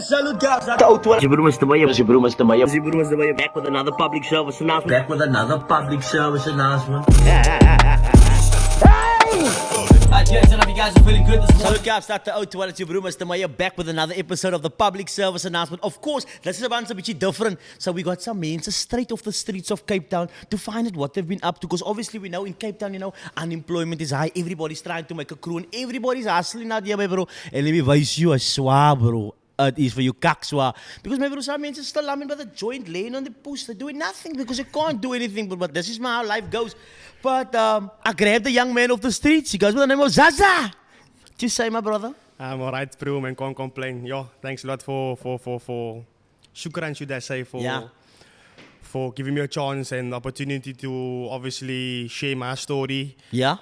Salut guys, the auto. Jibrumas to Maya. Back with another public service announcement. Gents, I hope you guys are feeling good this morning. Salut guys, start the auto. It's Jibrumas to Maya. Back with another episode of the public service announcement. Of course, this is a bit different. So we got some men straight off the streets of Cape Town to find out what they've been up to. Because obviously we know in Cape Town, unemployment is high. Everybody's trying to make a crew and everybody's hustling out here, bro. And let me advise you, swaar, bro. It is for you kakswa. Because my bro, some men still lamming by the joint laying on the post. They're doing nothing because they can't do anything. But this is how life goes. But I grabbed the young man off the streets. He goes with the name of Zaza. Just say, my brother. I'm alright, bro, man. Can't complain. Yo, thanks a lot for shukran, should I say, for giving me a chance and opportunity to obviously share my story. Yeah.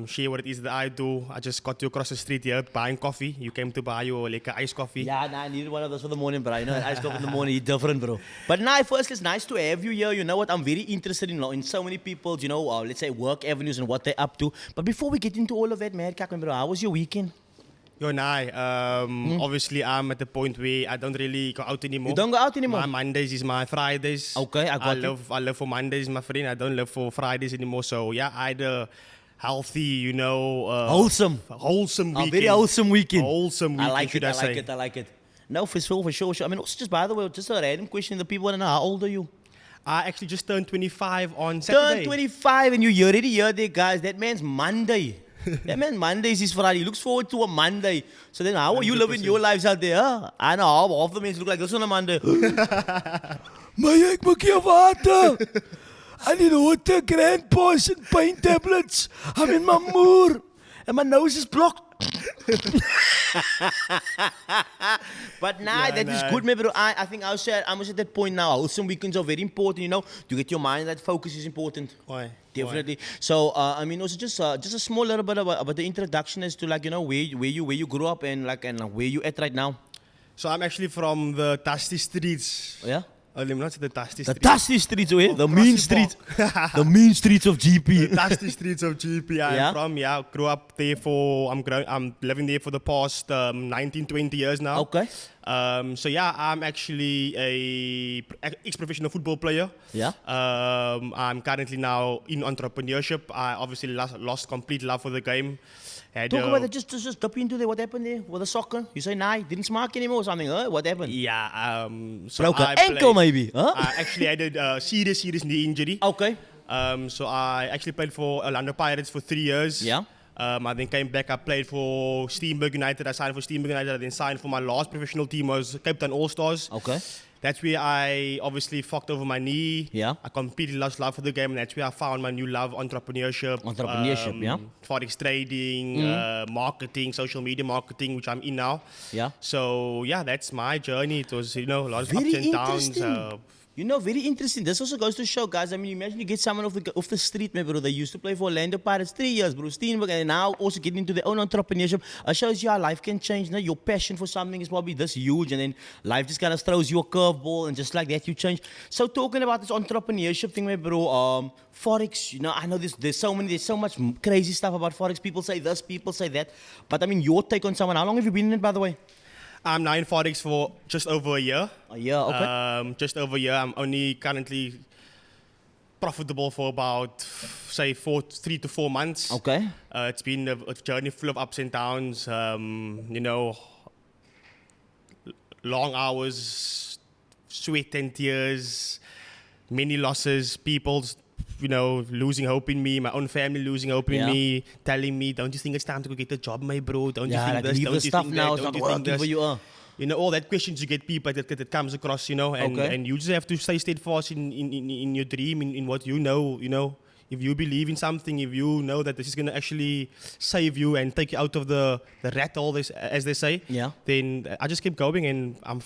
Share what it is that I do. I just got you across the street here buying coffee. You came to buy your like iced coffee. Yeah, I needed one of those for the morning, bro. Iced coffee in the morning is different, bro. But now, first, it's nice to have you here. You know what? I'm very interested in so many people's, let's say work avenues and what they're up to. But before we get into all of that, man, bro, how was your weekend? Yo, and obviously I'm at the point where I don't really go out anymore. You don't go out anymore? My Mondays is my Fridays. Okay, I live for Mondays, my friend. I don't live for Fridays anymore. So yeah, I had a healthy, wholesome weekend. A very wholesome weekend. Wholesome weekend, I like it. No, for sure. I mean, also just by the way, just a random question. The people want to know, how old are you? I actually just turned 25 on Saturday. Turned 25 and you already here there, guys. That man's Monday. That man Mondays is Friday. He looks forward to a Monday. So then how are you living your lives out there? Huh? I know half the men look like this on a Monday. Maar ek maak jou water. I need water, grandpa's and pain tablets. I'm in my moor. And my nose is blocked. But that is good, man, bro. I think I'm at that point now. Wholesome weekends are very important, to get your mind, that focus is important. Why? Definitely. So, I mean, also just a small little bit about the introduction as to where you grew up and where you at right now. So I'm actually from the Dusty Streets. Yeah? Let me not say the Dusty The Streets. Dusty Streets, the mean streets. The mean streets of GP. The Dusty Streets of GP. I'm from, grew up there I'm living there for the past 19, 20 years now. Okay. So yeah, I'm actually a ex-professional football player. Yeah. I'm currently now in entrepreneurship. I obviously lost complete love for the game. Talk about it, just dip into there. What happened there with the soccer? You say, didn't smack anymore or something. What happened? Yeah. So broke an ankle maybe. Huh? I actually had a serious knee injury. Okay. So I actually played for Orlando Pirates for 3 years. Yeah. I then came back. I played for Steenberg United. I signed for Steenberg United. I then signed for my last professional team was Cape Town All Stars. Okay. That's where I obviously fucked over my knee. Yeah. I completely lost love for the game, and that's where I found my new love, entrepreneurship. Yeah. Forex trading, marketing, social media marketing, which I'm in now. Yeah. So yeah, that's my journey. It was a lot of very ups and downs. Very interesting. This also goes to show, guys. I mean, imagine you get someone off the street, man, bro. They used to play for Orlando Pirates 3 years, bro. Steenberg, and now also getting into their own entrepreneurship. It shows you how life can change. Your passion for something is probably this huge, and then life just kind of throws you a curveball, and just like that, you change. So talking about this entrepreneurship thing, man, bro. Forex, I know there's so much crazy stuff about Forex. People say this, people say that. But I mean, your take on someone. How long have you been in it, by the way? I'm now in Forex for just over a year. A year, okay. Just over a year. I'm only currently profitable for about, say, 3 to 4 months. Okay. It's been a journey full of ups and downs. Long hours, sweat and tears, many losses, people's losing hope in me, my own family losing hope in me, telling me, don't you think it's time to go get a job, my bro? Don't you think this? Don't you stuff think now, that? Don't it's you not think this? for you. All that questions you get people that comes across, and you just have to stay steadfast in your dream, in what you know. If you believe in something, if you know that this is going to actually save you and take you out of the rat hole, as they say, then I just keep going, and I'm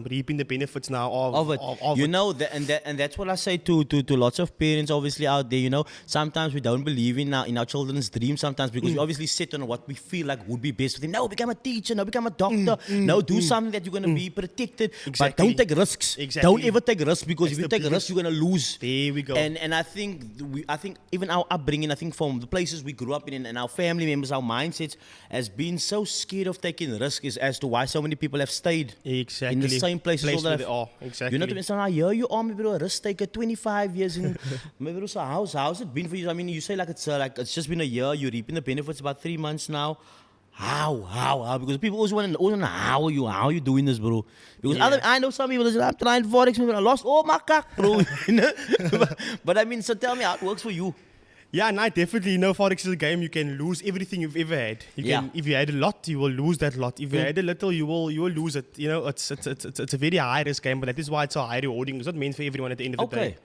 reaping the benefits now of it. And that's what I say to lots of parents, obviously out there. Sometimes we don't believe in our children's dreams sometimes because we obviously sit on what we feel like would be best for them. No, become a teacher. No, become a doctor. No, do something that you're going to be protected. Exactly. But don't take risks. Exactly. Don't ever take risks because if you take risks, you're going to lose. There we go. And I think I think even our upbringing, I think from the places we grew up in and our family members, our mindsets has been so scared of taking risks as to why so many people have stayed Exactly. in the same places all where their they are. Exactly. You know what I mean? So now here you are, maybe a risk taker, 25 years in. Maybe so how's it been for you? I mean, you say like it's just been a year. You're reaping the benefits about 3 months now. How? Because people always want to know how are you doing this, bro? Because I know some people that say, I'm trying Forex, maybe I lost all my cash, bro. You know? but I mean, so tell me how it works for you. Yeah, no, definitely. You know, Forex is a game you can lose everything you've ever had. If you had a lot, you will lose that lot. If you had a little, you will lose it. You know, it's a very high risk game, but that is why it's so high rewarding. It's not meant for everyone at the end of the day.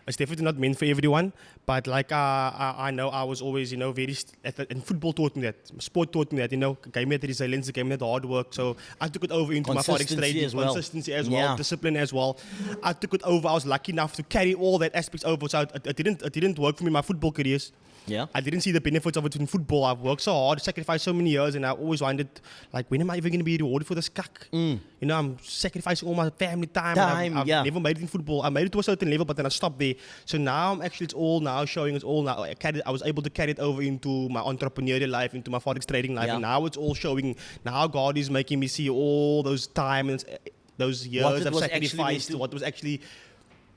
It's definitely not meant for everyone, but like I know I was always, you know, and football taught me that, sport taught me that, you know, gave me that resilience, gave me that hard work. So I took it over into my Forex trading, consistency as well, discipline as well. I took it over. I was lucky enough to carry all that aspects over. So it didn't work for me in my football careers. Yeah. I didn't see the benefits of it in football. I've worked so hard, sacrificed so many years, and I always wondered, like, when am I even going to be rewarded for this cack? You know, I'm sacrificing all my family time. I've never made it in football. I made it to a certain level, but then I stopped there. So now it's all now. I was able to carry it over into my entrepreneurial life, into my Forex trading life, and now it's all showing. Now God is making me see all those time and those years I've sacrificed, what was actually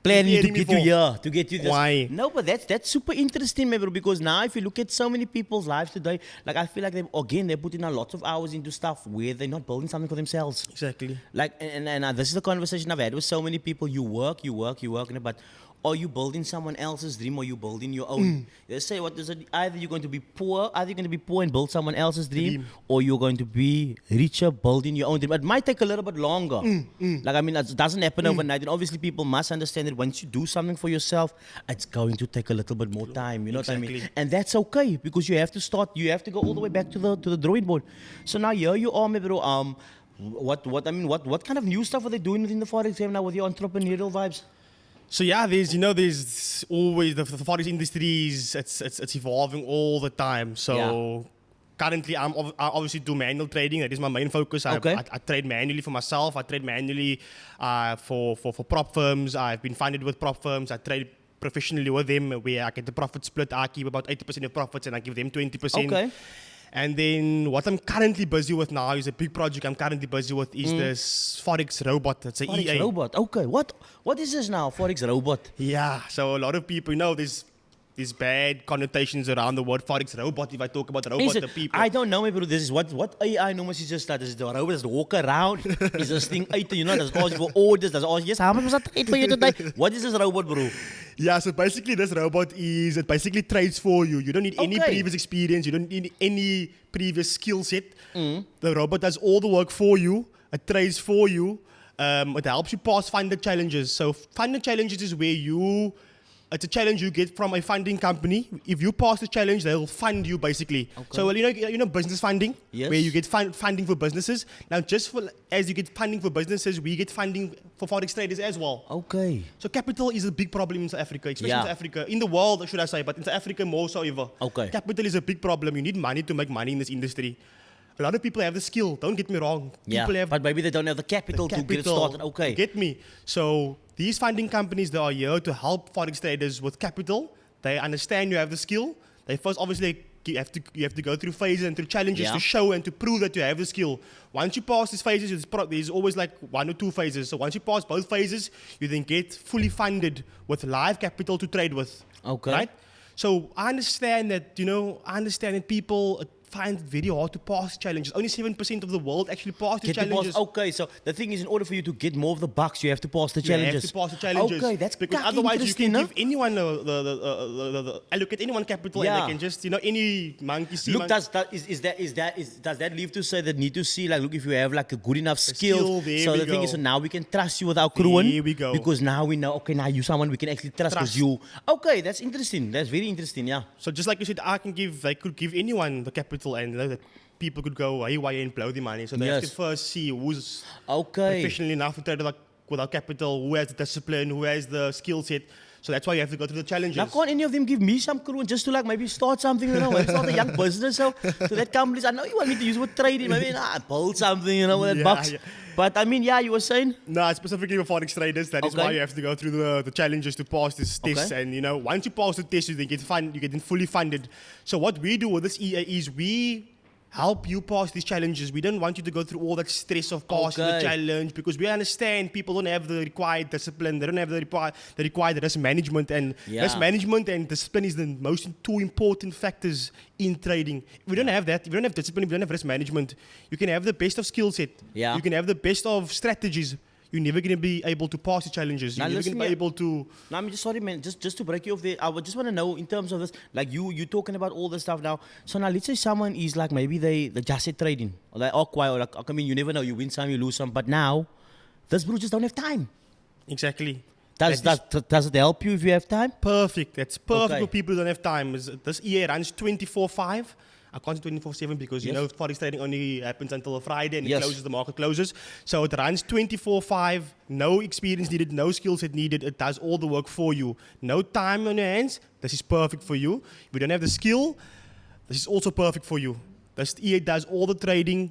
planning to get you here, to get you this. Why? No, but that's super interesting, bro, because now if you look at so many people's lives today, like I feel like they're putting a lot of hours into stuff where they're not building something for themselves. Exactly. Like, and this is the conversation I've had with so many people. You work, but are you building someone else's dream or you building your own? They say either you're going to be poor and build someone else's dream, or you're going to be richer building your own dream. It might take a little bit longer. Like, I mean, it doesn't happen overnight. And obviously people must understand that once you do something for yourself, it's going to take a little bit more time. You know what I mean? And that's okay, because you have to go all the way back to the drawing board. So now here you are, maybe what kind of new stuff are they doing within the Forex game now with your entrepreneurial vibes? So yeah, there's always the Forex industry it's evolving all the time. So currently I obviously do manual trading. That is my main focus. I trade manually for myself. I trade manually for prop firms. I've been funded with prop firms. I trade professionally with them where I get the profit split. I keep about 80% of profits and I give them 20%. Okay. And then what I'm currently busy with now is a big project I'm currently busy with is this Forex robot. It's an Forex robot. Okay. What is this now, Forex robot? Yeah. So a lot of people, you know, there's bad connotations around the word Forex robot. If I talk about robot, the people. I don't know, maybe this is what AI normally just that is the robot does walk around. Is this thing you know, does ask for orders, does ask, yes, how much was that for you today? What is this robot, bro? Yeah, so basically this robot it basically trades for you. You don't need any previous experience. You don't need any previous skill set. The robot does all the work for you. It trades for you. It helps you pass funded challenges. So funded challenges is where it's a challenge you get from a funding company. If you pass the challenge, they'll fund you basically. Okay. So you know business funding, where you get funding for businesses. Now, as you get funding for businesses, we get funding for Forex traders as well. Okay. So capital is a big problem in South Africa, especially in South Africa, in the world, should I say, but in South Africa more so ever. Okay. Capital is a big problem. You need money to make money in this industry. A lot of people have the skill. Don't get me wrong. But maybe they don't have the capital to get it started. Okay. Get me? So these funding companies, they are here to help Forex traders with capital. They understand you have the skill. They first, obviously, you have to go through phases and through challenges to show and to prove that you have the skill. Once you pass these phases, there's always like 1 or 2 phases. So once you pass both phases, you then get fully funded with live capital to trade with. Okay. Right? So I understand that people find it very hard to pass challenges. Only 7% of the world actually pass the challenges. Okay, so the thing is, in order for you to get more of the bucks, you have to pass the challenges. You have to pass the challenges. Okay, that's because otherwise you can give anyone allocate anyone capital and they can just any monkey see. Look, does that leave to say that need to see like, look, if you have like a good enough skill. So the thing is, so now we can trust you with our crew. Here we go. Because now we know, okay, now you someone we can actually trust because you. Okay, that's interesting. That's very interesting. Yeah. So just like you said, they could give anyone the capital. And that people could go haywire and blow the money. So they have to first see who's professional enough to trade without capital, who has the discipline, who has the skill set. So that's why you have to go through the challenges. Now, can't any of them give me some clue just to like maybe start something, maybe start a young business so that companies, I know you want me to use what trading, maybe build something, with that box. Yeah. But I mean, you were saying? No, specifically for Forex traders, that is why you have to go through the challenges to pass this test. Okay. And, once you pass the test, you get fully funded. So what we do with this EA is we help you pass these challenges. We don't want you to go through all that stress of passing the challenge, because we understand people don't have the required discipline. They don't have the required risk management. And risk management and discipline is the most two important factors in trading. If we don't have that, if we don't have discipline, if we don't have risk management, you can have the best of skill set. Yeah. You can have the best of strategies. You're never going to be able to pass the challenges. You're never going to be able to... No, I'm just sorry, man. Just to break you off there, I would just want to know in terms of this, like you talking about all this stuff now. So now let's say someone is like, maybe they just said trading. Or like, quiet, or like, I mean, you never know. You win some, you lose some. But now, this bro just don't have time. Exactly. Does it help you if you have time? Perfect. That's perfect for people who don't have time. This EA runs 24/5. I can't say 24/7 because, Forex trading only happens until a Friday and it closes, the market closes. So it runs 24/5, no experience needed, no skill set needed. It does all the work for you. No time on your hands. This is perfect for you. If you don't have the skill, this is also perfect for you. This EA does all the trading,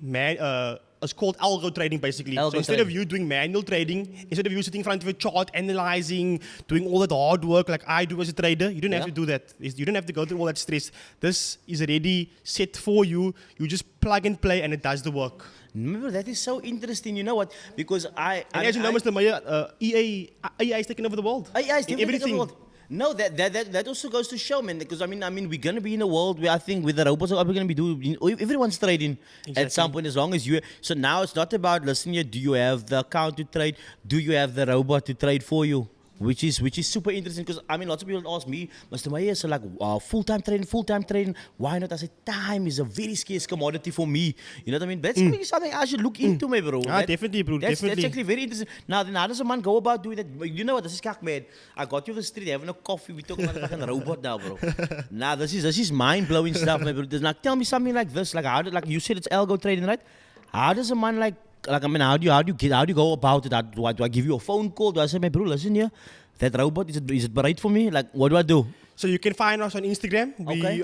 it's called algo trading basically. So instead of you doing manual trading, instead of you sitting in front of a chart, analyzing, doing all that hard work like I do as a trader, you don't have to do that. You don't have to go through all that stress. This is already set for you. You just plug and play and it does the work. Remember, that is so interesting. You know what? Because as you know, Mr. Meyer, AI is taking over the world. AI is in taking over everything. the world. No, that also goes to show, man. Because I mean, we're gonna be in a world where I think with the robots, we're gonna be doing. Everyone's trading at some point, as long as you. So now it's not about listen here. Do you have the account to trade? Do you have the robot to trade for you? Which is super interesting, because I mean, lots of people ask me, Mr. Meyer, so like full-time trading. Why not? I said time is a very scarce commodity for me. You know what I mean? That's really something I should look into, my bro. Definitely, bro. That's Definitely. actually very interesting. Now, then how does a man go about doing that? You know what? This is kak, man. I got you off the street having a coffee. We talking about a fucking robot now, bro. Nah, this is mind-blowing stuff, my bro. Now, tell me something like this. Like like you said, it's algo trading, right? How does a man I mean, how do you go about it? Do I give you a phone call? Do I say, my bro, listen here, that robot, is it right for me? Like, what do I do? So you can find us on Instagram.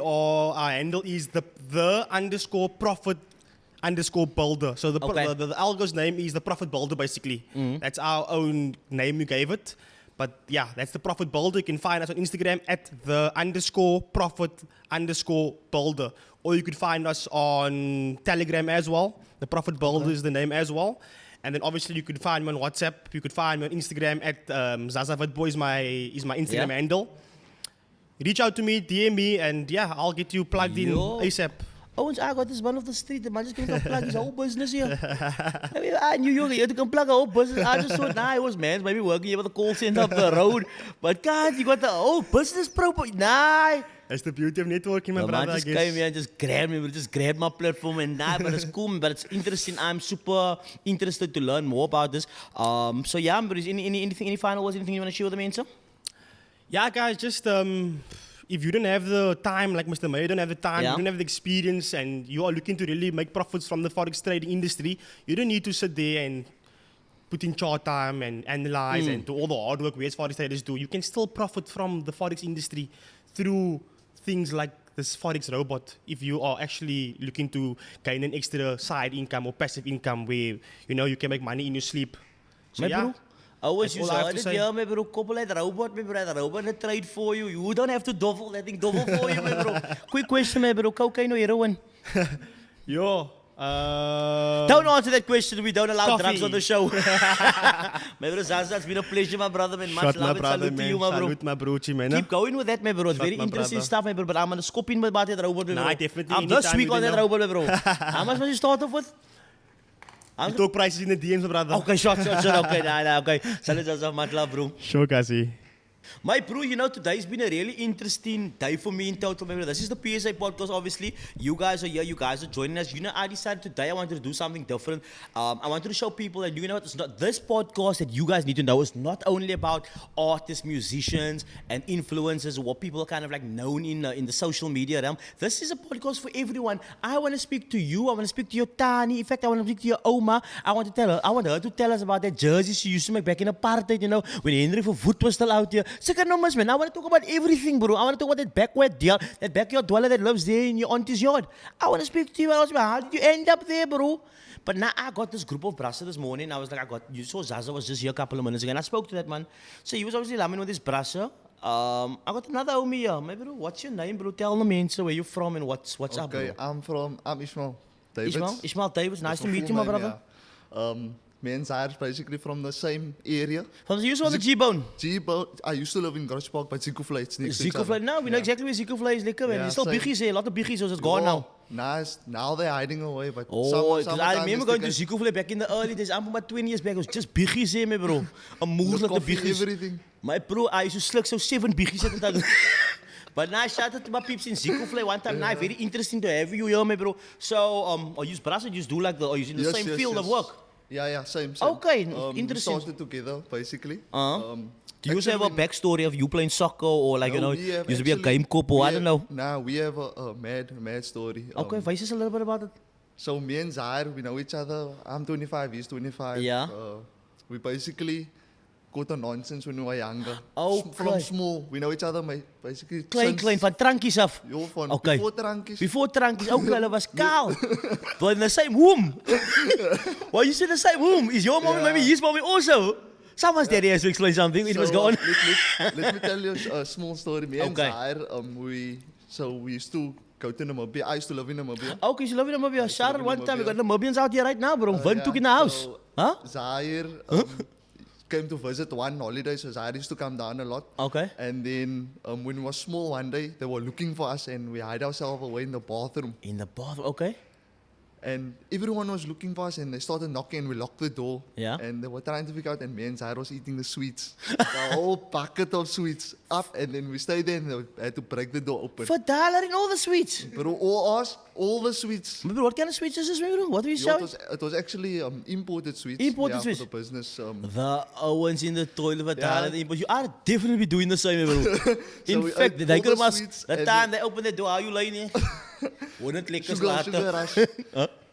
Our handle is the _profit_builder. So the algo's name is the profit builder, basically. That's our own name we gave it. But yeah, that's the profit builder. You can find us on Instagram at the _profit_builder. Or you could find us on Telegram as well. The profit builder is the name as well. And then obviously you could find me on WhatsApp. You could find me on Instagram at Zazavitboy is my Instagram handle. Reach out to me, DM me, and yeah, I'll get you plugged in ASAP. Once I got this one off the street, the man just came to plug his whole business here. I mean, I knew you had to come plug a whole business. I just thought, it was man's maybe working here with the call center up the road. But God, you got the whole business proper. That's the beauty of networking, my brother, man just I guess. came here and just grabbed my platform and but it's cool, but it's interesting. I'm super interested to learn more about this. So yeah, but is any final words, anything you want to share with me, sir? Yeah, guys, just if you don't have the time, like Mr. May, you don't have the time, you don't have the experience, and you are looking to really make profits from the Forex trading industry, you don't need to sit there and put in chart time and analyze and do all the hard work we as Forex traders do. You can still profit from the Forex industry through things like this Forex robot, if you are actually looking to gain an extra side income or passive income where, you can make money in your sleep. So bro, I always use it. Yeah, my bro, couple that robot, my bro, the robot that trade for you. You don't have to double that thing double for you, my bro. Quick question, my bro, cocaine or heroin? Don't answer that question. We don't allow drugs on the show. My bro, Zaza, it's been a pleasure, my brother, man. Much love and salute to you, my bro. Salute, my broodje, man. Keep going with that, my bro. It's very interesting stuff, my bro. But I'm going to scoop in about that robot, my bro. Nah, definitely. I'm this week on that robot, my bro. How much must you start off with? We talk prices in the DMs, my brother. Okay, short. Okay, okay. Salute, Zaza, much love, bro. Sure, Cassie. My bro, today's been a really interesting day for me in total. This is the PSA podcast, obviously. You guys are here. You guys are joining us. I decided today I wanted to do something different. I wanted to show people that, it's not this podcast that you guys need to know is not only about artists, musicians, and influencers, or what people are kind of like known in the social media realm. This is a podcast for everyone. I want to speak to you. I want to speak to your Tani. In fact, I want to speak to your Oma. I want her to tell us about that jersey she used to make back in apartheid, when Henry Verwoerd was still out here. Second numbers, man. I want to talk about everything, bro. I want to talk about that backyard dweller that lives there in your auntie's yard. I want to speak to you about how did you end up there, bro? But now I got this group of brassa this morning. I was like, you saw Zaza was just here a couple of minutes ago, and I spoke to that man. So he was obviously lamming with his brassa. I got another homie here. Maybe, bro, what's your name, bro? Tell the man where you from and what's up, bro. Okay, I'm Ishmael Davids. Ishmael Davids. Nice to That's my meet you, full my name, brother. yeah. Me and Zaire is basically from the same area. From the use of the G-Bone. G-Bone, I used to live in Gross Park, but Zikoflay, it's next to each Zikoflay. other. Now we know exactly where Zikoflay is. Lekker, man. Yeah, There's still same. biggies here. A lot of biggies, so it's gone now. Now they're hiding away, but Oh, because I summertime remember is going the to case. Zikoflay back in the early days. I'm about 20 years back. It was just biggies here, me bro. A moers like the coffee, biggies. everything. My bro, I used to slug so 7 biggies at a time. But now shout out to my peeps in Zikoflay one time. Now very interesting to have you here, me bro. So, or you brass or you just do like or you in the same field of work? Yeah, same. Okay, We interesting. started together, basically. Do you also have a actually, backstory of you playing soccer or like, no, you we have used to be a actually- game cop or we I don't have- know? Nah, we have a mad story. Okay, voice us a little bit about it. So me and Zaire, we know each other. I'm 25, he's 25. Yeah. We basically got on nonsense when we were younger. Okay. From small, we know each other basically Klein, van trankies af. Jo, van Okay. before drankies. Before trankies, ook hulle was kaal. But in the same womb. Why you say the same womb? Is your mommy, maybe his mommy also? Someone's daddy has to explain something. It was going. Let me tell you a small story. Me and Okay. Zaire, we used to go to Namibia. I used to live in Namibia. Okay, so love you Namibia. Sharon, love one time we got Namibia. Namibians out here right now, bro. Wind took in the house. So Huh? Zaire came to visit one holiday, so Zaire used to come down a lot. Okay. And then when we were small one day, they were looking for us and we hid ourselves away in the bathroom. In the bathroom, okay. And everyone was looking for us and they started knocking and we locked the door. Yeah. And they were trying to figure out and me and Zaire was eating the sweets. The whole bucket of sweets up and then we stayed there and they had to break the door open. For dollar in all the sweets. But all the sweets. Bro, what kind of sweets is this, bro? What are you Yeah, showing? it was actually imported sweets. Imported yeah, sweets. For the business. The Owens in the toilet for Yeah. dollar. But you are definitely doing the same, bro. In we fact, ate they all could the have sweets the and time they opened the door, how you lying here? Wouldn't lick us Sugar later. rush.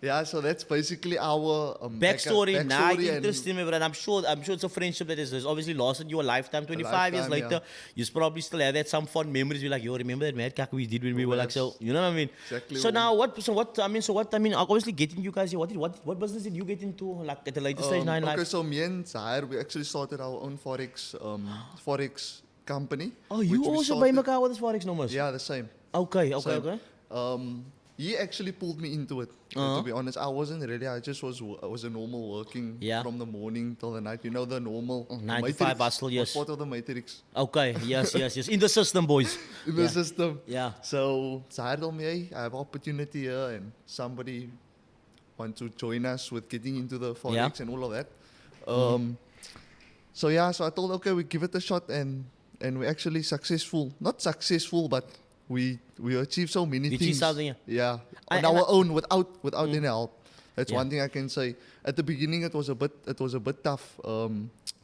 Yeah, so that's basically our backstory. Nah, and- interesting, my brother. I'm sure it's a friendship that is obviously lasted you a lifetime. 25 years lifetime, later, you probably still have that some fond memories. You're like, yo, remember that mad cack we did when we were like, so you know what I mean? Exactly So what now, what I mean, obviously getting you guys here. What business did you get into? Like at the later stage now in Okay, life? so me and Zaire, we actually started our own Forex company. Oh, you which we also buy started- Macau with this Forex numbers? Yeah, the same. Okay. Same. He actually pulled me into it. To be honest, I wasn't ready. I just was a normal working Yeah. from the morning till the night. You know the normal 9 to matrix. 5 hustle, Was yes. part of the matrix Okay, yes. In the system, boys. in the system. Yeah. So Zaire told me, hey, I have opportunity here, and somebody want to join us with getting into the Forex Yeah. and all of that. So I told, okay, we give it a shot, and we actually successful. Not successful, but we achieved so many You things. achieved something, yeah. Yeah, And- on and our own, without any help. That's Yeah. one thing I can say. At the beginning, it was a bit tough.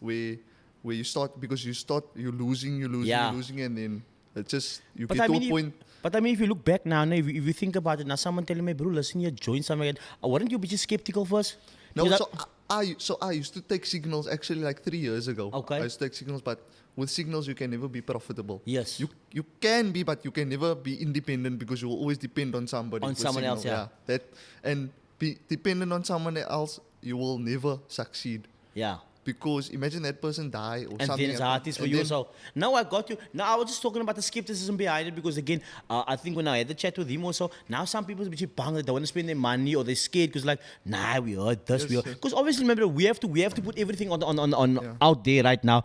Where you start because you're losing, Yeah. and then it just you But get I to mean, a point. if you look back now, if you think about it, now someone telling me, bro, listen here, join something. Weren't you a bit skeptical first? No, Because I used to take signals actually like 3 years ago. Okay. I used to take signals, but with signals you can never be profitable. Yes. You can be, but you can never be independent because you will always depend on somebody. On with someone else, signal. That and be dependent on someone else, you will never succeed. yeah. Because imagine that person die or And something. then it's hard happen, for and you. then- So now I got you. Now I was just talking about the skepticism behind it because again, I think when I had the chat with him also, now some people are a bit bang that they want to spend their money or they're scared because like, nah, we heard this, we Yes, heard. yes. Because obviously remember we have to put everything on out there right now.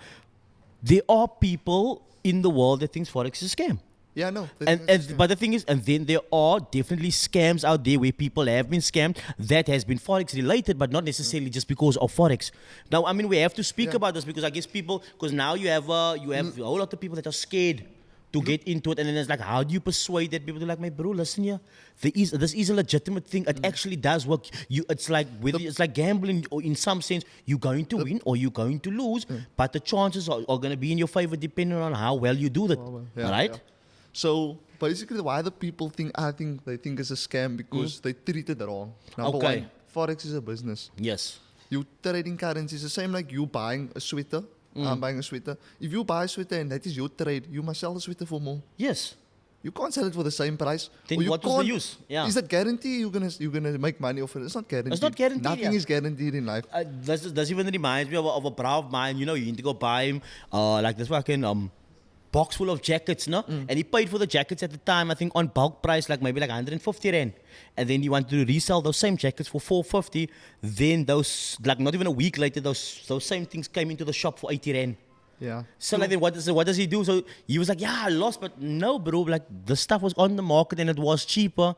There are people in the world that thinks Forex is a scam. Yeah, no. But the thing is, and then there are definitely scams out there where people have been scammed that has been Forex related, but not necessarily just because of Forex. Now, I mean, we have to speak about this because I guess because now you have a whole lot of people that are scared to get into it, and then it's like, how do you persuade that people to like, my bro, listen here, this is a legitimate thing. It actually does work. It's like gambling, or in some sense, you're going to win or you're going to lose, but the chances are going to be in your favor depending on how well you do that. Right? Yeah. So basically, why the people think they think it's a scam because they treat it wrong. Number Okay. one, Forex is a business. Yes. You trading currencies, the same like you buying a sweater I'm buying a sweater. If you buy a sweater and that is your trade, you must sell the sweater for more. Yes. You can't sell it for the same price. Then Or you what was the can't- use? Yeah. Is that guarantee you're gonna make money off it? It's not guaranteed. It's not guaranteed, Nothing yeah. is guaranteed in life. This even reminds me of a bra of mine. You know, you need to go buy him like this fucking box full of jackets, no? And he paid for the jackets at the time, I think, on bulk price, like maybe like 150 rand. And then you want to resell those same jackets for 450. Then those, like not even a week later, those same things came into the shop for 80 rand. Yeah. So like then what does he do? So he was like, yeah, I lost, but no, bro. Like the stuff was on the market and it was cheaper,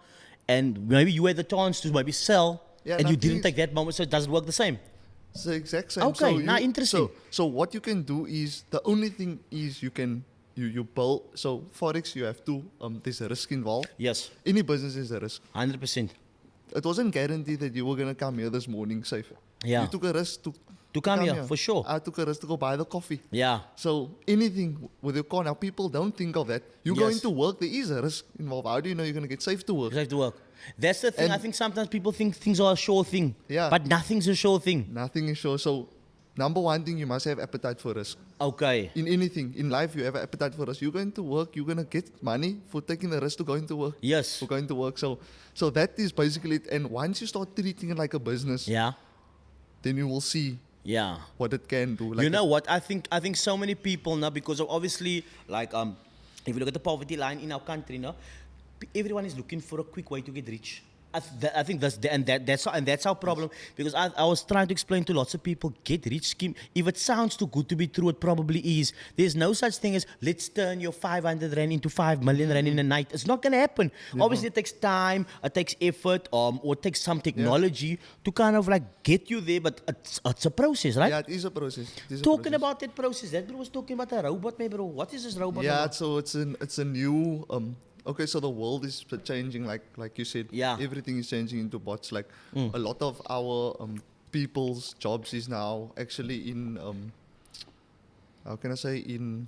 and maybe you had the chance to maybe sell, Yeah, and you nothing didn't is- take that moment, so it doesn't work the same. It's the exact same. Okay, So now interesting. So what you can do is, the only thing is you build. So Forex, you have to, there's a risk involved. Yes, Any business is a risk. 100%. It wasn't guaranteed that you were going to come here this morning safe. Yeah. You took a risk to come here, for sure. I took a risk to go buy the coffee. Yeah. So anything with your car, now people don't think of that. You're Yes. going to work, there is a risk involved. How do you know you're going to get safe to work? You have to work. That's the thing. I And- think sometimes people think things are a sure thing. Yeah. But nothing's a sure thing. Nothing is sure. So number one thing, you must have appetite for risk. Okay. In anything, in life, you have an appetite for risk. You're going to work, you're going to get money for taking the risk to going to work. Yes. For going to work. So that is basically it. And once you start treating it like a business, Yeah. then you will see Yeah. what it can do. You know what? I think so many people now, because of obviously, like if you look at the poverty line in our country now, everyone is looking for a quick way to get rich. I think that's our problem, because I was trying to explain to lots of people, get rich scheme. If it sounds too good to be true, it probably is. There's no such thing as let's turn your 500 rand into 5 million rand in a night. It's not gonna happen. Obviously, it takes time, it takes effort, or it takes some technology to kind of like get you there. But it's a process, right? Yeah, it is a process. It is a Talking process. about that process, that bro was talking about a robot, my bro. What is this robot? Yeah, about? so it's a new okay, so the world is changing, like you said. Yeah. Everything is changing into bots. Like a lot of our people's jobs is now actually in how can I say, in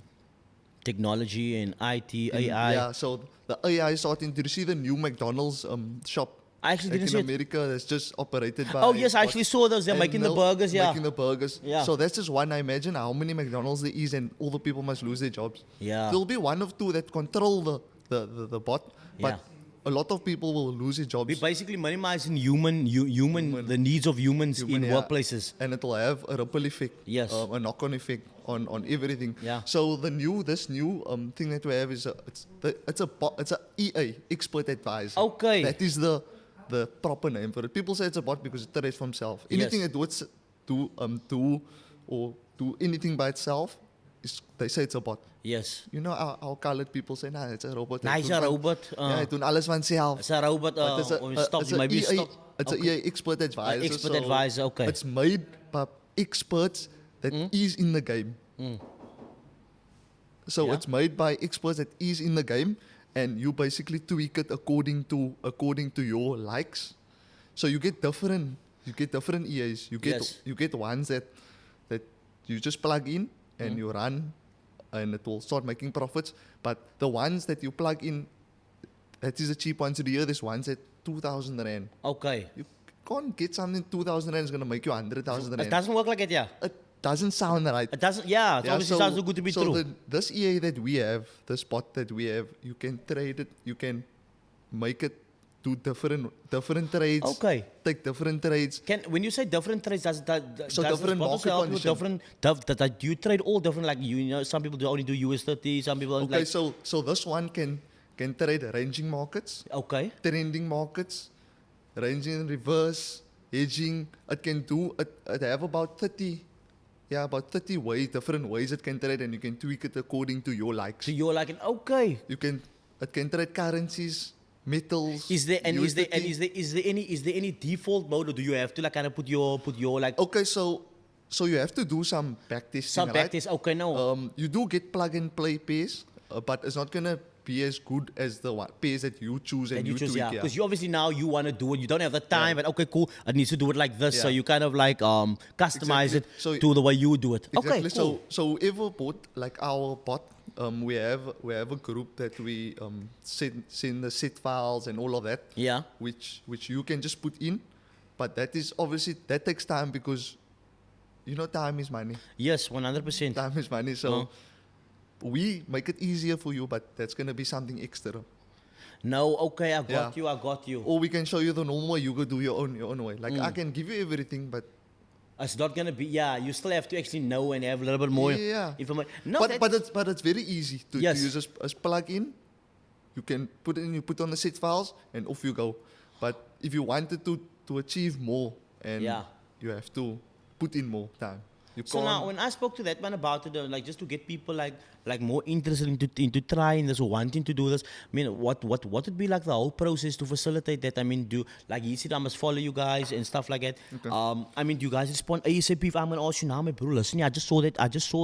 Technology and IT, in- AI. Yeah, so the AI is starting. Did you see the new McDonald's shop? I actually Like didn't see in it. America, that's just operated by. Oh yes, I actually bots. saw those. They're And making the they'll- burgers. Yeah. Making the burgers. Yeah. So that's just one. I imagine how many McDonald's there is, and all the people must lose their jobs. Yeah. There'll be one or two that control the bot, but Yeah. a lot of people will lose their jobs. We're basically minimizing the needs of humans in yeah. workplaces. And it will have a ripple effect. Yes. A knock-on effect on everything. Yeah. So this new thing that we have is it's a EA, expert advisor. Okay. That is the proper name for it. People say it's a bot because it trades for himself. Yes. Anything that do anything by itself, they say it's a bot. Yes. You know, our colored people say, nah, it's a robot. Nah, it's a robot. Ja, hy doen alles van self. It's a robot. But it's Or stop. it's a Maybe EA, stop. It's Okay. an EA expert advisor. expert so advisor, okay. It's made by experts that is in the game. So Yeah. it's made by experts that is in the game, and you basically tweak it according to your likes. So you get different EAs. Yes. You get ones that you just plug in and you run, and it will start making profits. But the ones that you plug in, that is the cheap ones of the year. There's ones at 2,000 rand. Okay. You can't get something 2,000 rand is going to make you 100,000 It rand. doesn't work like it, yeah. It doesn't sound right. It doesn't. Yeah. It obviously sounds too good to be true. This EA that we have, this bot that we have, you can trade it. You can make it do different trades. Okay. Take different trades. When you say different trades, does So does different this bot also market help you with condition. different? Do you trade all different? Like you know, some people only do US30. Some people Okay, like. so this one can trade ranging markets, Okay. trending markets, ranging in reverse, hedging. It can do it have about 30 ways, different ways it can trade, and you can tweak it according to your likes. So you're like, okay. It can trade currencies, metals. Is there USDT. is there any default mode, or do you have to like kind of put your like Okay, so you have to do some backtesting. some right? backtest? Okay, no. You do get plug and play pairs, but it's not gonna be as good as the pairs that you choose and And you choose, tweak. yeah, because you obviously now you want to do it. You don't have the time, but okay, cool. It needs to do it like this, so Yeah. you kind of like customize Exactly. it So- to the way you do it. Exactly. Okay, cool. So whoever bought like our bot, we have a group that we send the set files and all of that. Yeah. Which you can just put in, but that is obviously that takes time because time is money. Yes, 100%. Time is money. So we make it easier for you, but that's gonna be something extra. No, okay, I got Yeah. you, I got you. Or we can show you the normal way. You go do your own way. Like I can give you everything, but It's not gonna be, you still have to actually know and have a little bit more Yeah. information. No, but it's very easy to Yes. use as plug-in. You can put it in, you put on the set files, and off you go. But if you wanted to achieve more, and you have to put in more time. You So can't. now, when I spoke to that man about it, like just to get people like more interested into trying this or wanting to do this, I mean, what would be like the whole process to facilitate that? I mean, do like he said, I must follow you guys and stuff like that. Okay. I mean, do you guys respond ASAP? If I'm gonna ask you now, my bro, listen, I just saw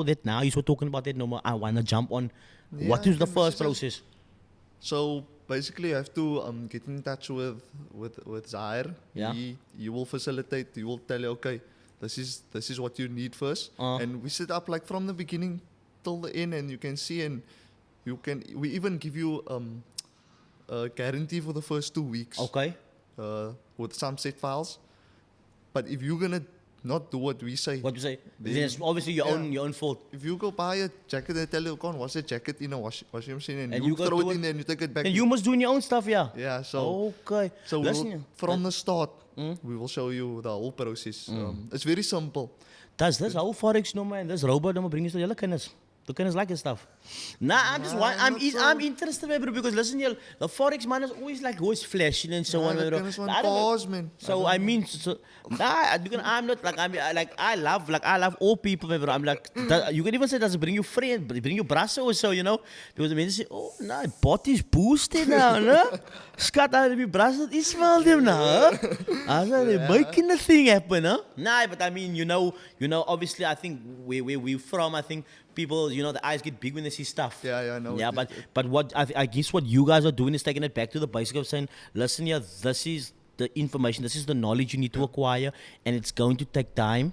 that now. You were talking about that no more. I wanna jump on. What Yeah, is the can first message us. process? So basically, you have to get in touch with Zaire. Yeah. He will facilitate. He will tell you, okay, this is what you need first, and we set up like from the beginning till the end, and you can see, and we even give you a guarantee for the first 2 weeks. Okay. With some set files, but if you're gonna not do what we say, What you say? Then- Then it's obviously your own fault. if you go buy a jacket, they tell you, go and wash the jacket in a washing machine, and, And you you go throw do it in it- there and you take it back. And you must do your own stuff, yeah. Yeah, so Okay. so Listen, we'll, from the start, we will show you the whole process. It's very simple. Does this whole Forex no man, this robot no bring you to your kinders. The kinders like your stuff. Nah, I'm just Nah, I'm not I'm so. interested, man, bro, because listen here, the Forex man is always like always flashing and so Nah, on, the bro. kinders want I don't know. pause, man. So I mean, I'm not like I love all people, man, bro. I'm like you can even say does it bring you friend, bring you brasso or so, you know, because the men say, oh, nah, body's boosted now, no. Skat out of your brasso, Ismail them now. I said, making the thing happen, huh? Nah, but I mean, you know, obviously, I think where we from, I think people, the eyes get big when they see stuff. Yeah, I know. Yeah, but what I guess what you guys are doing is taking it back to the basic of saying, listen here, this is the information, this is the knowledge you need to acquire, and it's going to take time,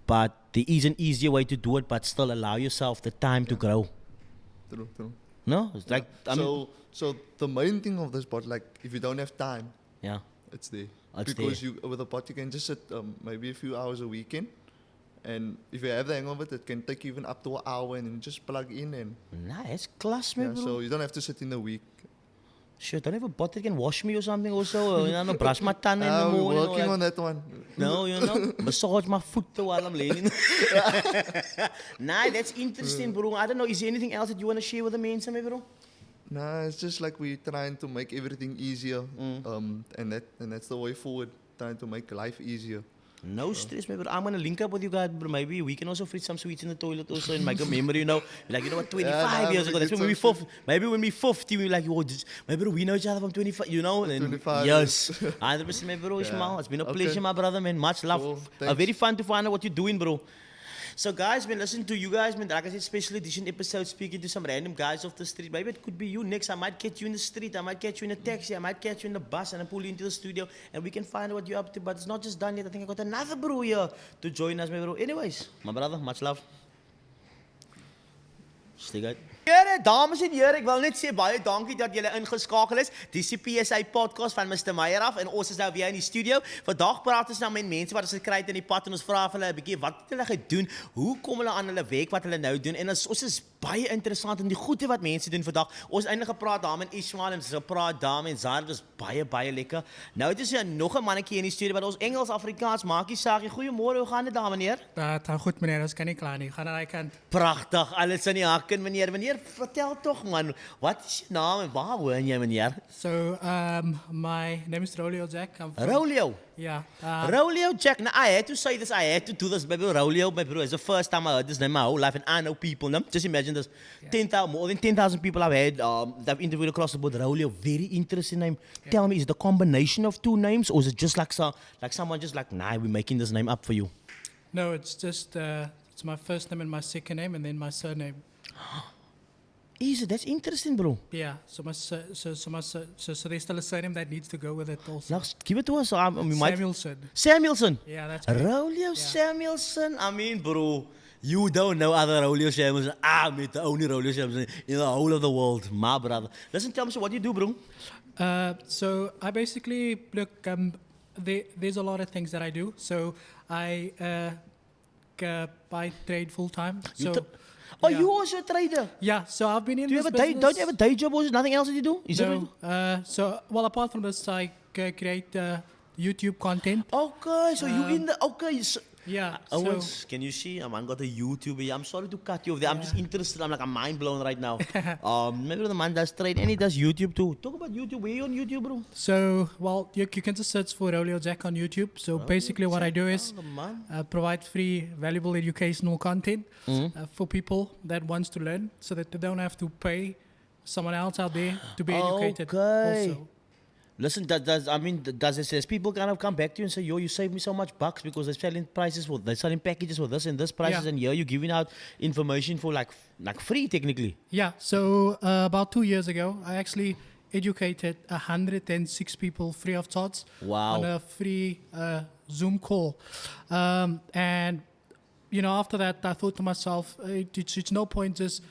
but there is an easier way to do it, but still allow yourself the time to grow. True. No, it's like So the main thing of this bot, like if you don't have time, yeah. it's there. It's because there. you with a bot you can just sit maybe a few hours a weekend, and if you have the hang of it, it can take even up to an hour, and then just plug in and Nah, it's class, man, bro. so you don't have to sit in a week. Shit, don't have a bot that can wash me or something also. No, brush my tongue in the We're morning. or working like- on that one. No, massage my foot while I'm laying. Nah, that's interesting, bro. I don't know. Is there anything else that you want to share with the men, bro? Nah, it's just like we're trying to make everything easier, and that's the way forward. Trying to make life easier. No stress, man, bro. I'm going to link up with you guys, bro. Maybe we can also fridge some sweets in the toilet also and make a memory, Like, you know what, 25 years ago, that's when we were 50. Maybe when we 50, we were like, my bro, we know each other from 25, And 25 yes, 100%, my bro, Ishmael. It's been a pleasure, my brother, man. Much love. Cool, thanks. Very fun to find out what you're doing, bro. So, guys, man, listen to you guys, man. Like I said, special edition episode speaking to some random guys off the street. Maybe it could be you next. I might catch you in the street. I might catch you in a taxi. I might catch you in the bus and I pull you into the studio and we can find out what you're up to. But it's not just done yet. I think I got another bro here to join us, my bro. Anyways, my brother, much love. Stay good. Here, dames en here, ek wil net sê baie dankie dat julle ingeskakel is. Dis die PSA podcast van Mr. Meyer af en ons is nou weer in die studio. Vandag praat ons nou met mense wat ons gekry het in die pad en ons vra vir hulle 'n bietjie wat het hulle gedoen? Hoe kom hulle aan hulle werk wat hulle nou doen? En ons is baie interessant in die goeie wat mense doen vandag. Ons het eintlik gepraat daar met Ismail en ons het gepraat daar met Zara. Dit was baie lekker. Nou het ons nog 'n mannetjie in die studio wat ons Engels, Afrikaans maakie sagie. Goeiemôre, hoe gaan dit daar meneer? Dat gaat goed, meneer. Dat kan niet klaar. Ga naar die kant. Pragtig, alles in die hakken meneer. Meneer, vertel toch man, wat is je naam en waar woon jy meneer? So, my name is Rolio Jack. I'm from, Rolio. Yeah. Rolio Jack. Now I had to say this. I had to do this. Baby Rolio, my bro. It's the first time I heard this name my whole life, and I know people. No? Just imagine this. 10,000, more than 10,000 people I've had that I've interviewed across the board. Rolio, very interesting name. Tell me, is it a combination of two names, or is it just like someone just like, nah, we're making this name up for you? No, it's just it's my first name and my second name, and then my surname. Easy. That's interesting, bro. Yeah. So there's still a surname that needs to go with it also. Now, give it to us. We might. Samuelson. Samuelson. Yeah, that's correct. Rolio Samuelson. I mean, bro, you don't know other Rolio Samuelson. I'm the only Rolio Samuelson in the whole of the world, my brother. Listen, tell me, so what do you do, bro? So I basically look. There's a lot of things that I do. So I I trade full time. You So tra- Oh, yeah. you also a trader. Yeah, so I've been in Do you this have a day? business. Don't you have a day job or is there nothing else that you do? Is No. So, well, apart from this, I create YouTube content. Okay, so you in the okay. So, Yeah. Owens, can you see? A man got a YouTube here. I'm sorry to cut you off there. I'm just interested. I'm like, I'm mind blown right now. Maybe the man does trade and he does YouTube too. Talk about YouTube. Where you on YouTube, bro? So, well, you can just search for Rolio Jack on YouTube. So basically, what I do is Oh, man. provide free, valuable educational content for people that wants to learn, so that they don't have to pay someone else out there to be educated. Okay. Also. Listen, does it says people kind of come back to you and say, yo, you saved me so much bucks because they're selling prices for they're selling packages for this and this prices Yeah. and here you're giving out information for like free technically. Yeah. So about 2 years ago, I actually educated 106 people free of charge Wow. on a free Zoom call, and after that, I thought to myself, it's no point just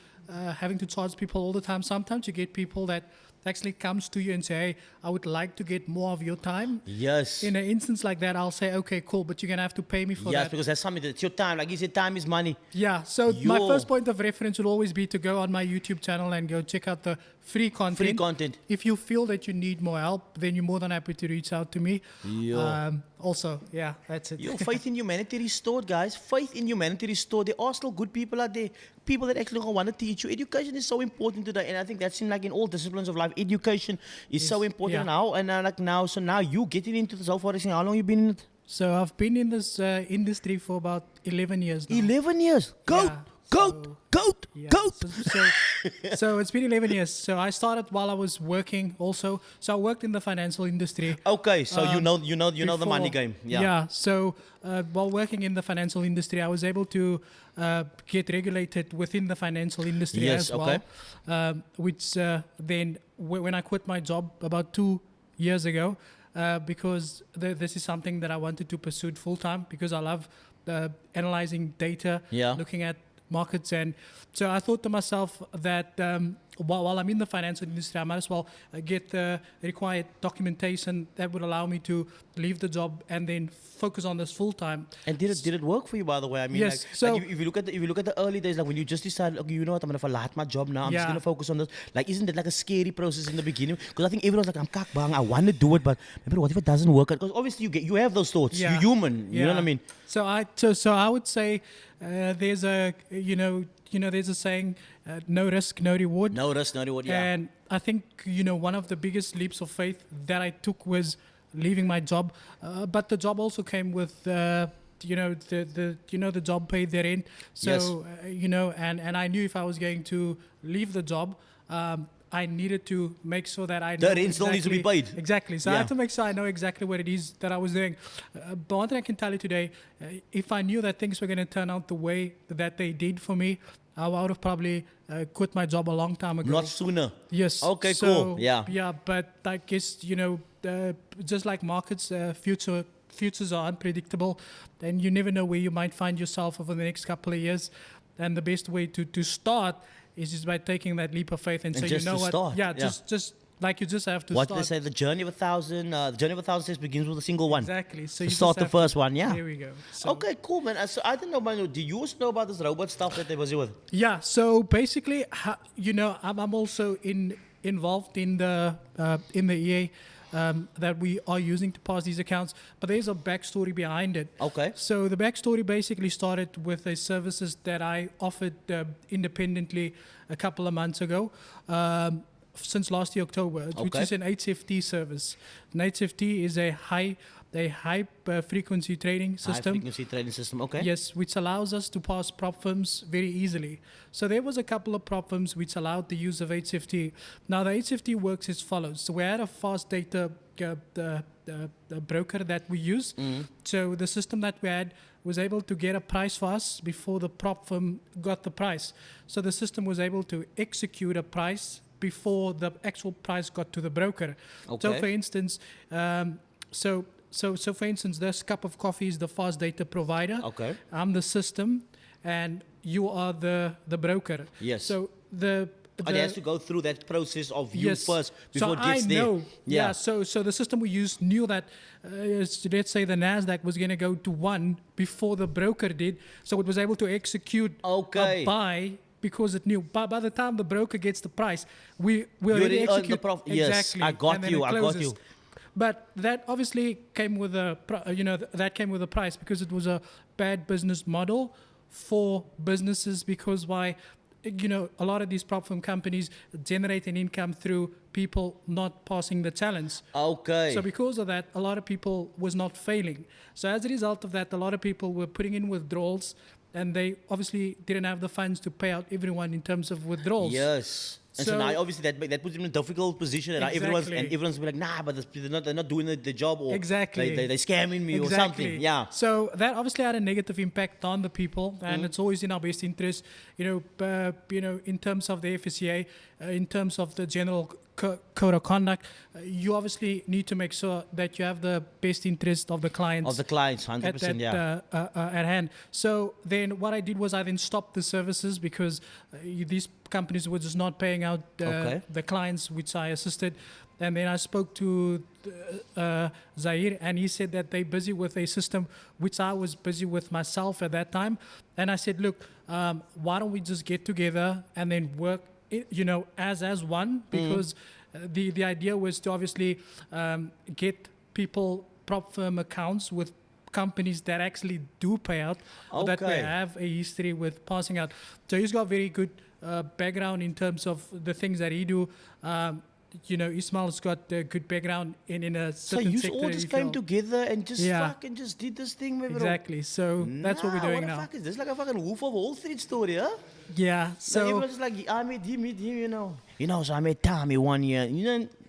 having to charge people all the time. Sometimes you get people that actually comes to you and say, hey, I would like to get more of your time. Yes. In an instance like that, I'll say, okay, cool, but you're going to have to pay me for Yes, that. because that's something that's your time. Like you said, time is money. Yeah, so my Yo. first point of reference would always be to go on my YouTube channel and go check out the free content. Free content. If you feel that you need more help, then you're more than happy to reach out to me. Yo. Also, yeah, that's it. Yo, faith in humanity restored, guys. Faith in humanity restored. There are still good people out there. People that actually want to teach you. Education is so important today, and I think that seems like in all disciplines of life, education is so important yeah. now. And so now you getting into the Forex. How long you been in it? So I've been in this industry for about 11 years now. 11 years. Goat, Yeah, goat, so- goat, Yeah, goat. so it's been 11 years. So I started while I was working also. So I worked in the financial industry. Okay, so you know the money before. game. Yeah. So while working in the financial industry, I was able to get regulated within the financial industry Yes, as well. Which then, when I quit my job about 2 years ago, because this is something that I wanted to pursue full time because I love analyzing data, Yeah. looking at markets, and so I thought to myself that while I'm in the financial industry, I might as well get the required documentation that would allow me to leave the job and then focus on this full time. And did it work for you, by the way? I mean, Yes, like, so- like if you look at the early days, like when you just decided, okay, you know what, I'm gonna verlaat my job now. I'm just Yeah. gonna focus on this. Like, isn't it like a scary process in the beginning? Because I think everyone's like, I'm kakbang, I want to do it, but maybe what if it doesn't work? Because obviously you have those thoughts. Yeah. You're human. You know what I mean? So I would say there's a there's a saying, no risk, no reward. No risk, no reward. Yeah. And I think one of the biggest leaps of faith that I took was leaving my job, but the job also came with the job paid their rent. So and I knew if I was going to leave the job, I needed to make sure that I The know rent still needs to be paid. Exactly. So I Yeah. had to make sure I know exactly what it is that I was doing. But one thing I can tell you today, if I knew that things were going to turn out the way that they did for me, I would have probably quit my job a long time ago. Not sooner. Yes. Okay, So, cool. Yeah. Yeah, but I guess just like markets, futures are unpredictable, and you never know where you might find yourself over the next couple of years. And the best way to start is just by taking that leap of faith and, And say, just you know to what? start, Yeah, yeah. just like you just have to What start. they say, the journey of 1,000 steps begins with a single one. Exactly. So So you start just the have to- first one, yeah. There we go. So, Okay, cool, man. So I didn't know, man. Do you also know about this robot stuff that they was with? Yeah. So basically, I'm also involved in the EA that we are using to pass these accounts, but there's a backstory behind it. Okay. So the backstory basically started with the services that I offered independently a couple of months ago. Since last year October, which Okay. is an HFT service. An HFT is a high frequency trading system. High frequency trading system. Okay. Yes, which allows us to pass prop firms very easily. So there was a couple of prop firms which allowed the use of HFT. Now the HFT works as follows. So we had a fast data the broker that we use. So the system that we had was able to get a price fast before the prop firm got the price. So the system was able to execute a price before the actual price got to the broker. So Okay. for instance, so for instance, this cup of coffee is the fast data provider. I'm the system, and you are the broker. Yes. So it has to go through that process of you Yes. first before so it gets I there. know. Yeah. So the system we used knew that, let's say the Nasdaq was going to go to 1 before the broker did, so it was able to execute Okay. a buy because it knew. By the time the broker gets the price, we already already earned the execute yes, exactly. I got and then you, it I got closes. you. But that obviously came with a, that came with a price because it was a bad business model for businesses. Because why? A lot of these prop firm companies generate an income through people not passing the challenge. Okay. So because of that, a lot of people was not failing. So as a result of that, a lot of people were putting in withdrawals, and they obviously didn't have the funds to pay out everyone in terms of withdrawals. Yes. And so, So- now obviously that puts them in a difficult position, and now Exactly. everyone's be like, nah, but they're not doing the job, or Exactly. they're scamming me or something. Yeah. So that obviously had a negative impact on the people, and it's always in our best interest, in terms of the FSCA, in terms of the general code of conduct. You obviously need to make sure that you have the best interest of the clients. Of the clients, 100%. At hand. So then what I did was I then stopped the services because these companies were just not paying out Okay. the clients which I assisted. And then I spoke to Zaire, and he said that they're busy with a system which I was busy with myself at that time. And I said, look, why don't we just get together and then work, as one? Because the idea was to obviously get people prop firm accounts with companies that actually do pay out, or that Okay. they have a history with passing out. So he's got very good background in terms of the things that he do. Ismail's got a good background in a So certain you sector. all he just came felt. together and just Yeah. fucking just did this thing, maybe. Exactly. So that's what we're doing What now. the fuck is this? Like a fucking Wolf of Wall Street story, huh? Yeah. So So everyone's just like, I met him, so I met Tommy 1 year,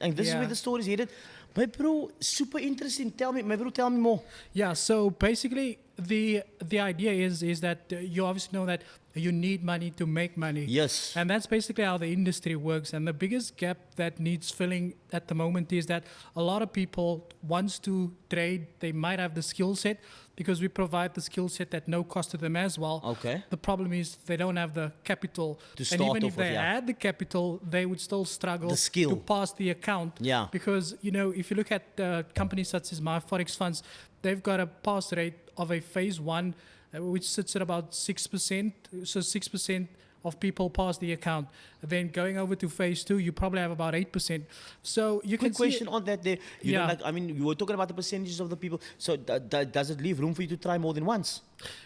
and this is Yeah. where the story's headed. My bro, super interesting. Tell me more. yeah. So basically, the idea is that you obviously know that you need money to make money. Yes. And that's basically how the industry works. And the biggest gap that needs filling at the moment is that a lot of people wants to trade. They might have the skill set because we provide the skill set at no cost to them as well. Okay. The problem is they don't have the capital. To and start even off if they with, yeah. had the capital, they would still struggle The skill. to pass the account. Yeah. Because, if you look at companies such as my Forex funds, they've got a pass rate of a phase 1, which sits at about 6%. So 6% of people pass the account. Then going over to phase 2, you probably have about 8%. So you Quick can see question on that there. Yeah. You were talking about the percentages of the people. So does it leave room for you to try more than once?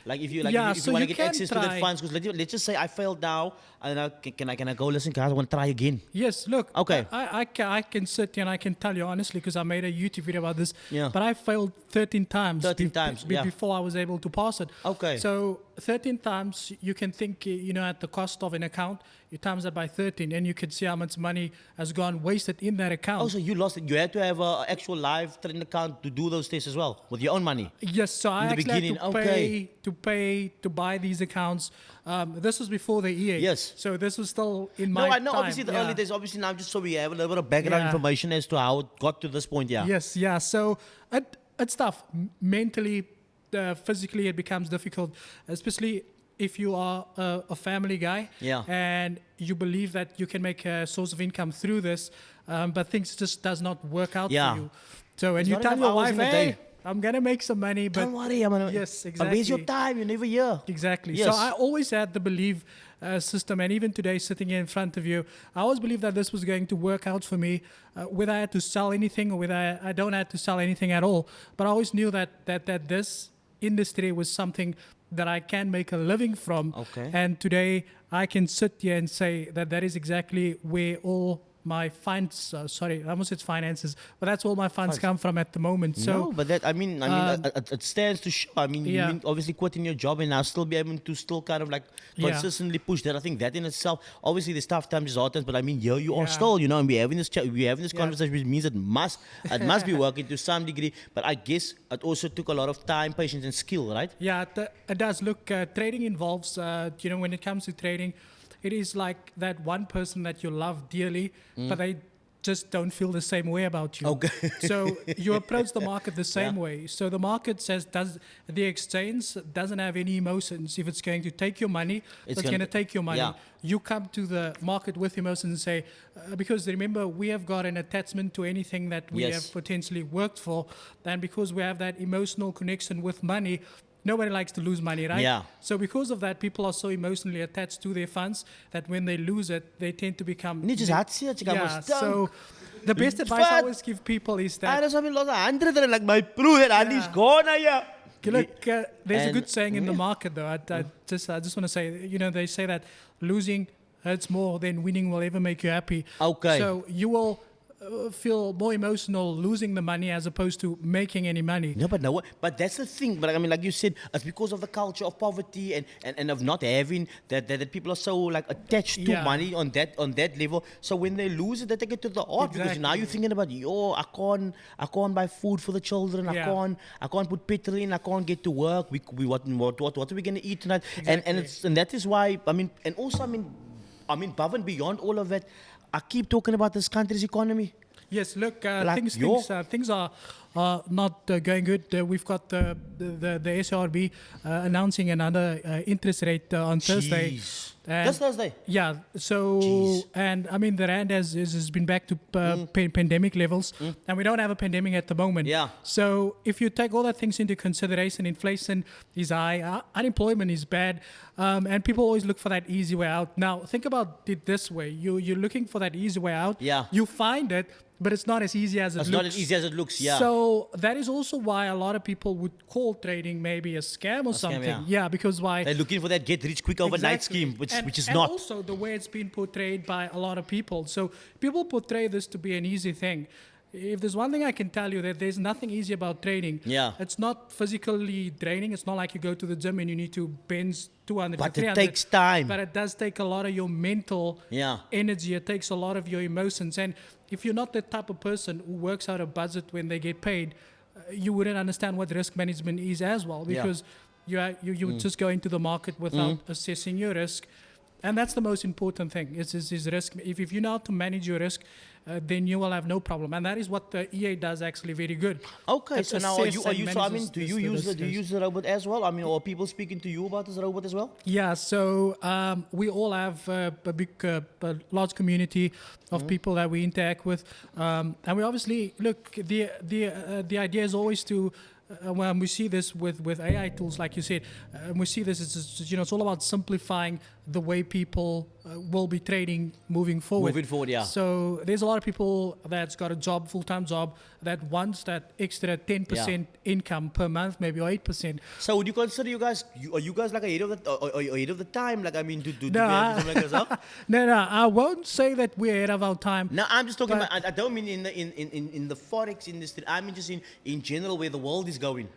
Like if you Yeah, if you so want to you get can access to that try. funds, because let's just say I failed now, and can I go, listen guys, I want to try again. Yes, look. Okay. I can sit here and I can tell you honestly because I made a YouTube video about this. Yeah. But I failed 13 times. 13 times, yeah. Before I was able to pass it. Okay. So 13 times you can think, at the cost of an account, you times that by 13, and you can see how much money has gone wasted in that account. Oh, so you lost it. You had to have an actual live trading account to do those tests as well with your own money. Yes, so I In the actually had beginning, to okay. pay to buy these accounts. This was before the EA. Yes. So this was still in my No, I know. time. Obviously, the yeah. early days. Obviously, now just so we have a little bit of background Yeah. information as to how it got to this point. Yeah. Yes, yeah. So it's tough. Mentally, physically, it becomes difficult, especially if you are a family guy. Yeah. And you believe that you can make a source of income through this, but things just does not work out Yeah. for you. So when There's you not tell enough your hours wife, in the hey, day. I'm gonna make some money, but Don't worry, I'm gonna. Yes, But where's your exactly. time? You're never here. Exactly. Yes. So I always had the belief system, and even today, sitting here in front of you, I always believed that this was going to work out for me, whether I had to sell anything or whether I don't have to sell anything at all. But I always knew that this industry was something that I can make a living from. Okay. And today, I can sit here and say that is exactly where all my funds, I almost said finances, but that's all my funds come from at the moment. So No, but that it stands to show. I mean, yeah. you obviously quitting your job and now still be able to still kind of like Yeah. consistently push that. I think that in itself, obviously there's tough times, there's hard times, but I mean, you are Yeah. still, and we're having this Yeah. conversation, which means it must be working to some degree. But I guess it also took a lot of time, patience, and skill, right? Yeah, it does. Look, trading involves, when it comes to trading, it is like that one person that you love dearly, but they just don't feel the same way about you. Okay. So you approach the market the same way. So the market says, does the exchange doesn't have any emotions. If it's going to take your money, it's going to take your money. Yeah. You come to the market with emotions and say, because remember, we have got an attachment to anything that we Yes. have potentially worked for. And because we have that emotional connection with money, nobody likes to lose money, right? Yeah. So because of that, people are so emotionally attached to their funds that when they lose it, they tend to become... Net soos hartseer, jy kan Yeah, mos stunk. so the best advice I Vat. always give people is I that, just have lost 100 and like my broer and he's gone here. look, there's a And- good saying in the market though. I just want to say, they say that losing hurts more than winning will ever make you happy. Okay. So you will feel more emotional losing the money as opposed to making any money. No, but that's the thing. But I mean, like you said, it's because of the culture of poverty and of not having that people are so like attached to Yeah. money on that level. So when they lose it, they take it to the heart because now Exactly. you're thinking about I can't buy food for the children. Yeah. I can't put petrol in. I can't get to work. What are we gonna eat tonight? Exactly. And that is why I mean, and also I mean above and beyond all of that, I keep talking about this country's economy. Yes, look, Like things are not going good. We've got the SRB announcing another interest rate on Thursday. Jeez. And- This Thursday. Yeah, so, Jeez. and I mean, the rand has been back to pandemic levels, and we don't have a pandemic at the moment. Yeah. So if you take all that things into consideration, inflation is high, unemployment is bad, and people always look for that easy way out. Now, think about it this way. You're looking for that easy way out. Yeah. You find it, but it's not as easy as it It's looks. not as easy as it looks, yeah. So that is also why a lot of people would call trading maybe a scam or something. yeah. Because why? They're looking for that get rich quick overnight Exactly. scheme, which is and not. also the way it's been portrayed by a lot of people. So people portray this to be an easy thing. If there's one thing I can tell you, that there's nothing easy about trading. Yeah. It's not physically draining. It's not like you go to the gym and you need to bench 200 But to it 300. takes time. But it does take a lot of your mental Yeah. energy. It takes a lot of your emotions. And if you're not the type of person who works out a budget when they get paid, you wouldn't understand what risk management is as well, Yeah. because you just go into the market without assessing your risk. And that's the most important thing is risk. If you know how to manage your risk, then you will have no problem. And that is what the EA does actually very good. Okay, It so now are assess you and so I mean, manages do this- you the use risk. the robot as well? I mean, or are people speaking to you about this robot as well? Yeah, so we all have a large community of people that we interact with, and we obviously look. The idea is always to. When we see this with AI tools, like you said, we see this as it's all about simplifying the way people will be trading moving forward. Moving forward, yeah. So there's a lot of people that's got a job, full-time job, that wants that extra 10% income per month, maybe, or 8%. So would you consider are you guys like ahead of the time? Like I mean, do No, we have something like this up? No, I won't say that we're ahead of our time. No, I'm just talking But- about. I don't mean in the forex industry. I mean just in general where the world is going.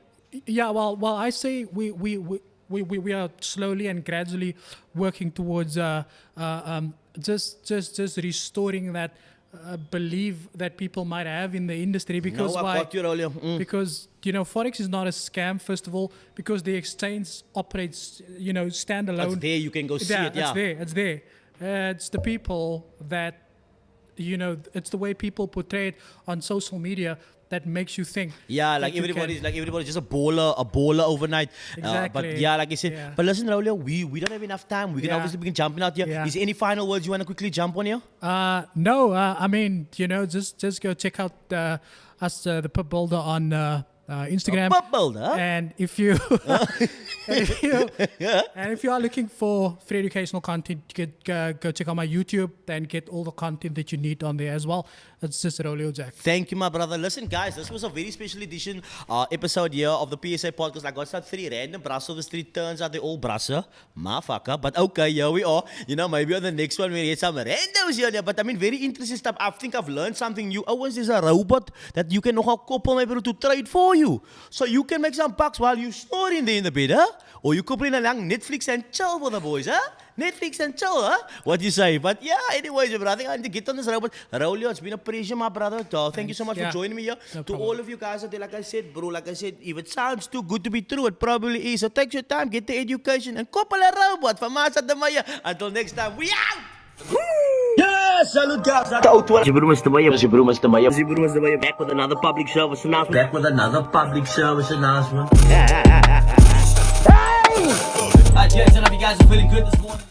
Yeah, well, I say we are slowly and gradually working towards just restoring that belief that people might have in the industry, because No, I why? got you earlier. Because forex is not a scam, first of all, because the exchange operates standalone. It's there. You can go see it. Yeah. It's there. It's the people that it's the way people portray it on social media that makes you think. Yeah, that like you everybody's just a baller overnight. But Exactly. yeah, like I said. Yeah. But listen, Raulio, we don't have enough time. We can Yeah. obviously begin jumping out here. Yeah. Is there any final words you want to quickly jump on here? No, I mean, just go check out us, the Pub Builder on Instagram. Pub Builder? And if you, and if you are looking for free educational content, you could go check out my YouTube and get all the content that you need on there as well. It's just Rolio Jack. Thank you, my brother. Listen, guys, this was a very special edition episode here of the PSA podcast. I got some 3 random brass of the street. Turns out they all brasser. Motherfucker. But okay, here we are. Maybe on the next one we get some randos here. But I mean, very interesting stuff. I think I've learned something new. Owens is a robot that you can nogal koppel maybe to trade for you. So you can make some bucks while you snoring there in the bed, huh? Or you koppel in a lang Netflix and chill for the boys, huh? Netflix and chill, huh? What do you say? But yeah, anyways, brother, I think I need to get on this robot. Raulio, it's been a pleasure, my brother. Thank you so much for Yeah. joining me here. No To problem. all of you guys out there, like I said, bro, if it sounds too good to be true, it probably is. So take your time, get the education, and koppel a robot from us at the Maya. Until next time, we out! Yes! Salute guys. The O2. Mr. Back with another public service announcement. Back with another public service announcement. Hey! Alright, yeah, so now you guys are feeling good this morning.